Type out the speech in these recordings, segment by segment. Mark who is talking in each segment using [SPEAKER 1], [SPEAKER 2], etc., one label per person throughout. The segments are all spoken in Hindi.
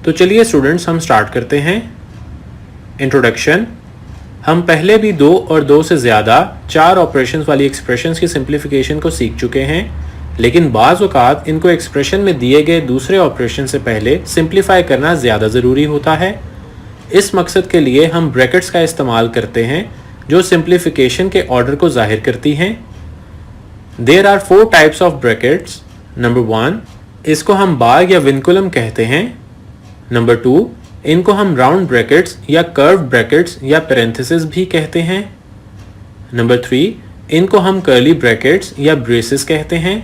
[SPEAKER 1] तो चलिए स्टूडेंट्स हम स्टार्ट करते हैं। इंट्रोडक्शन। हम पहले भी 2 और 2 से ज़्यादा 4 ऑपरेशंस वाली एक्सप्रेशंस की सिंप्लीफिकेशन को सीख चुके हैं, लेकिन बाज़ औक़ात इनको एक्सप्रेशन में दिए गए दूसरे ऑपरेशन से पहले सिंप्लीफाई करना ज़्यादा ज़रूरी होता है। इस मकसद के लिए हम ब्रैकेट्स का इस्तेमाल करते हैं जो सिंप्लीफिकेशन के ऑर्डर को ज़ाहिर करती हैं। There are 4 types of brackets. Number 1, इसको हम बार या विनकुलम कहते हैं। नंबर 2, इनको हम राउंड ब्रैकेट्स या कर्व ब्रैकेट्स या पैरेंथेसिस भी कहते हैं। नंबर 3, इनको हम कर्ली ब्रैकेट्स या ब्रेसेस कहते हैं।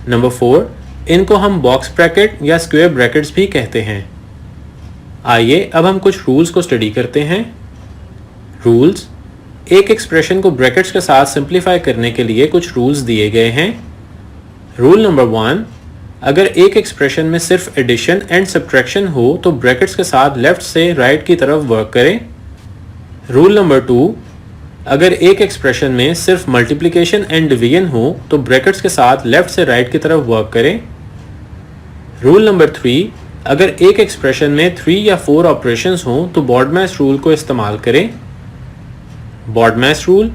[SPEAKER 1] नंबर 4, इनको हम बॉक्स ब्रैकेट या स्क्वायर ब्रैकेट्स भी कहते हैं। आइए अब हम कुछ रूल्स को स्टडी करते हैं। रूल्स। एक एक्सप्रेशन को ब्रैकेट्स के साथ सिंप्लीफाई करने के लिए कुछ रूल्स दिए गए हैं। रूल नंबर 1, अगर एक एक्सप्रेशन में सिर्फ एडिशन एंड सब्ट्रैक्शन हो तो ब्रैकेट्स के साथ लेफ्ट से राइट की तरफ वर्क करें। रूल नंबर 2, अगर एक एक्सप्रेशन में सिर्फ मल्टीप्लिकेशन एंड डिवीजन हो तो ब्रैकेट्स के साथ लेफ्ट से राइट की तरफ वर्क करें। रूल नंबर 3, अगर एक एक्सप्रेशन में 3 या 4 ऑपरेशंस हों तो बॉडमैस रूल को इस्तेमाल करें। BODMAS rule.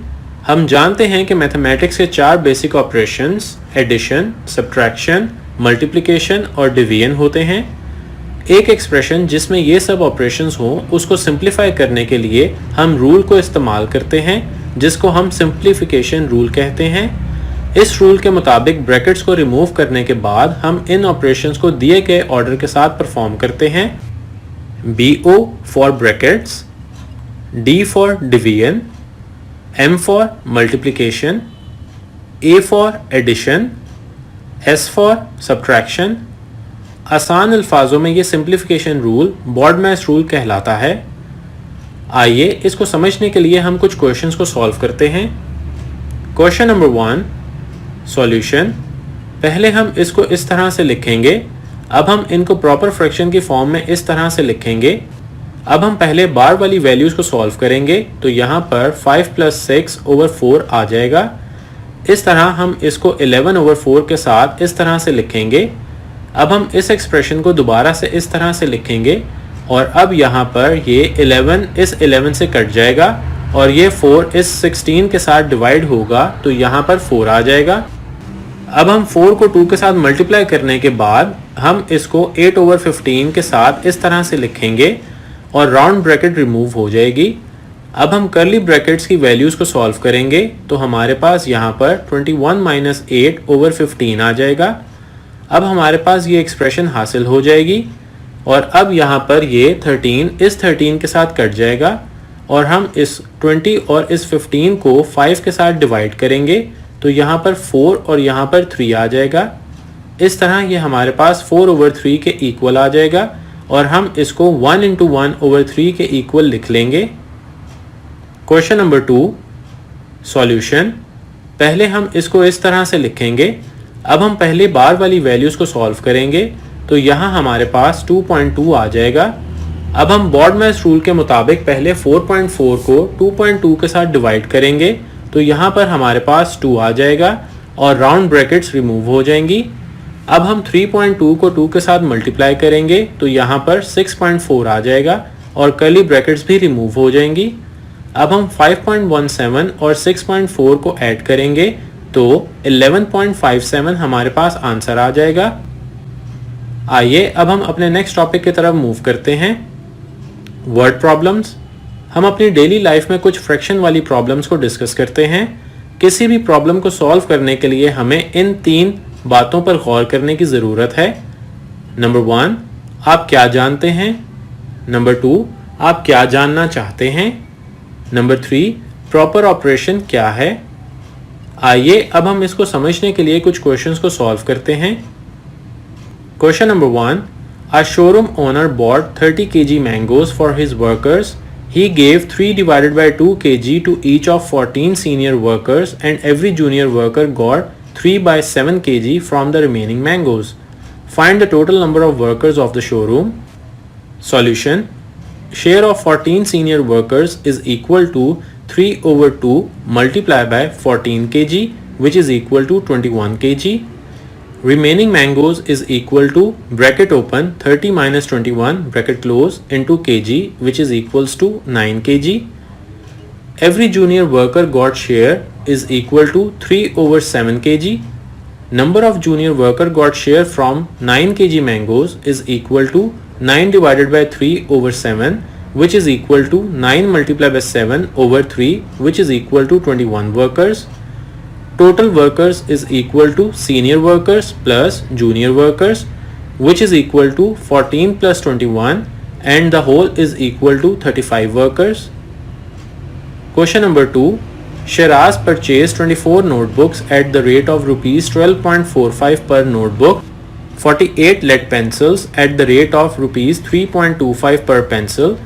[SPEAKER 1] हम जानते हैं कि मैथमेटिक्स के 4 basic operations addition, subtraction, multiplication और डिवीजन होते हैं। एक एक्सप्रेशन जिसमें ये सब ऑपरेशंस हों उसको सिंप्लीफाई करने के लिए हम रूल को इस्तेमाल करते हैं जिसको हम सिंप्लीफिकेशन रूल कहते हैं। इस रूल के मुताबिक ब्रैकेट्स को रिमूव करने के बाद हम इन ऑपरेशंस को दिए गए ऑर्डर के साथ परफॉर्म करते हैं। BO for brackets, D for division, M for multiplication, A for addition, S for subtraction. आसान अल्फाजों में ये सिंप्लीफिकेशन रूल बॉडमैस रूल कहलाता है। आइए इसको समझने के लिए हम कुछ क्वेश्चंस को सॉल्व करते हैं। Question number 1, solution. पहले हम इसको इस तरह से लिखेंगे। अब हम इनको प्रॉपर फ्रैक्शन की फॉर्म में इस तरह से लिखेंगे। अब हम पहले बार वाली वैल्यूज़ को सॉल्व करेंगे तो यहाँ पर 5 + 6 / 4 आ जाएगा। इस तरह हम इसको 11/4 के साथ इस तरह से लिखेंगे। अब हम इस एक्सप्रेशन को दोबारा से इस तरह से लिखेंगे और अब यहाँ पर ये 11 इस 11 से कट जाएगा और ये 4 इस 16 के साथ डिवाइड होगा तो यहाँ पर 4 आ जाएगा। अब हम 4 को 2 के साथ मल्टीप्लाई करने के बाद हम इसको 8/15 के साथ इस तरह से लिखेंगे और राउंड ब्रैकेट रिमूव हो जाएगी। अब हम कर्ली ब्रैकेट्स की वैल्यूज़ को सॉल्व करेंगे तो हमारे पास यहाँ पर 21 - 8/15 आ जाएगा। अब हमारे पास ये एक्सप्रेशन हासिल हो जाएगी और अब यहाँ पर ये 13 इस 13 के साथ कट जाएगा और हम इस 20 और इस 15 को 5 के साथ डिवाइड करेंगे तो यहाँ पर 4 और यहाँ पर 3 आ जाएगा। इस तरह ये हमारे पास 4/3 के इक्वल आ जाएगा और हम इसको 1 × 1/3 के इक्वल लिख लेंगे। Question number 2, solution. पहले हम इसको इस तरह से लिखेंगे। अब हम पहले बार वाली वैल्यूज़ को सॉल्व करेंगे तो यहाँ हमारे पास 2.2 आ जाएगा। अब हम बॉडमैस रूल के मुताबिक पहले 4.4 को 2.2 के साथ डिवाइड करेंगे तो यहाँ पर हमारे पास 2 आ जाएगा और राउंड ब्रैकेट्स रिमूव हो जाएंगी। अब हम 3.2 को 2 के साथ मल्टीप्लाई करेंगे तो यहाँ पर 6.4 आ जाएगा और कर्ली ब्रैकेट्स भी रिमूव हो जाएंगी। अब हम 5.17 और 6.4 को ऐड करेंगे तो 11.57 हमारे पास आंसर आ जाएगा। आइए अब हम अपने नेक्स्ट टॉपिक की तरफ मूव करते हैं। Word problems. हम अपनी डेली लाइफ में कुछ फ्रैक्शन वाली प्रॉब्लम्स को डिस्कस करते हैं। किसी भी प्रॉब्लम को सॉल्व करने के लिए हमें इन 3 बातों पर गौर करने की ज़रूरत है। नंबर 1, आप क्या जानते हैं। नंबर 2, आप क्या जानना चाहते हैं। नंबर 3, प्रॉपर ऑपरेशन क्या है। आइए अब हम इसको समझने के लिए कुछ क्वेश्चंस को सॉल्व करते हैं। Question number 1, a showroom owner bought 30 kg mangoes for his workers. He gave 3 divided by 2 kg to each of 14 senior workers and every junior worker got 3 by 7 kg from the remaining mangoes. Find the total number of workers of the showroom. Solution. Share of 14 senior workers is equal to 3/2 multiplied by 14 kg which is equal to 21 kg. Remaining mangoes is equal to bracket open 30 minus 21 bracket close into kg, which is equals to 9 kg. Every junior worker got share is equal to 3 over 7 kg. Number of junior worker got share from 9 kg mangoes is equal to 9 divided by 3 over 7, which is equal to 9 multiplied by 7 over 3, which is equal to 21 workers. Total workers is equal to senior workers plus junior workers, which is equal to 14 plus 21, and the whole is equal to 35 workers. Question number 2. Shiraz purchased 24 notebooks at the rate of rupees 12.45 per notebook, 48 lead pencils at the rate of rupees 3.25 per pencil,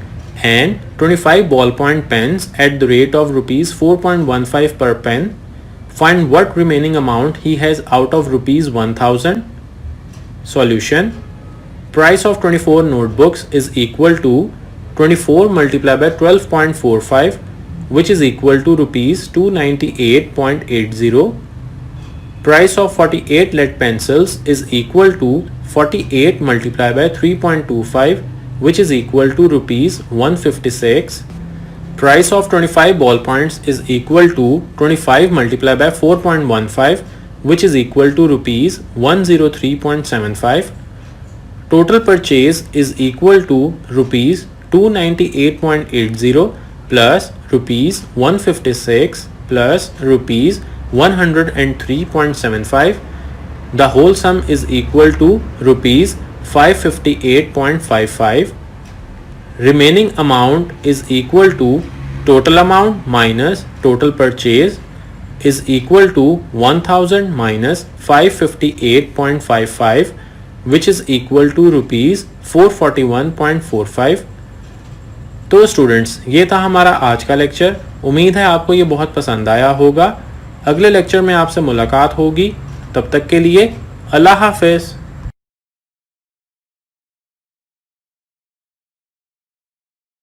[SPEAKER 1] and 25 ballpoint pens at the rate of rupees 4.15 per pen. Find what remaining amount he has out of rupees 1000. Solution. Price of 24 notebooks is equal to 24 multiplied by 12.45, which is equal to rupees 298.80. Price of 48 lead pencils is equal to 48 multiplied by 3.25, which is equal to rupees 156. Price of 25 ballpoints is equal to 25 multiplied by 4.15, which is equal to rupees 103.75. Total purchase is equal to rupees 298.80 plus rupees 156 plus rupees 103.75. The whole sum is equal to rupees 558.55. Remaining amount is equal to total amount minus total purchase is equal to 1000 minus 558.55, which is equal to rupees 441.45. तो स्टूडेंट्स, ये था हमारा आज का लेक्चर। उम्मीद है आपको ये बहुत पसंद आया होगा। अगले लेक्चर में आपसे मुलाकात होगी। तब तक के लिए अल्लाह हाफ़िज़।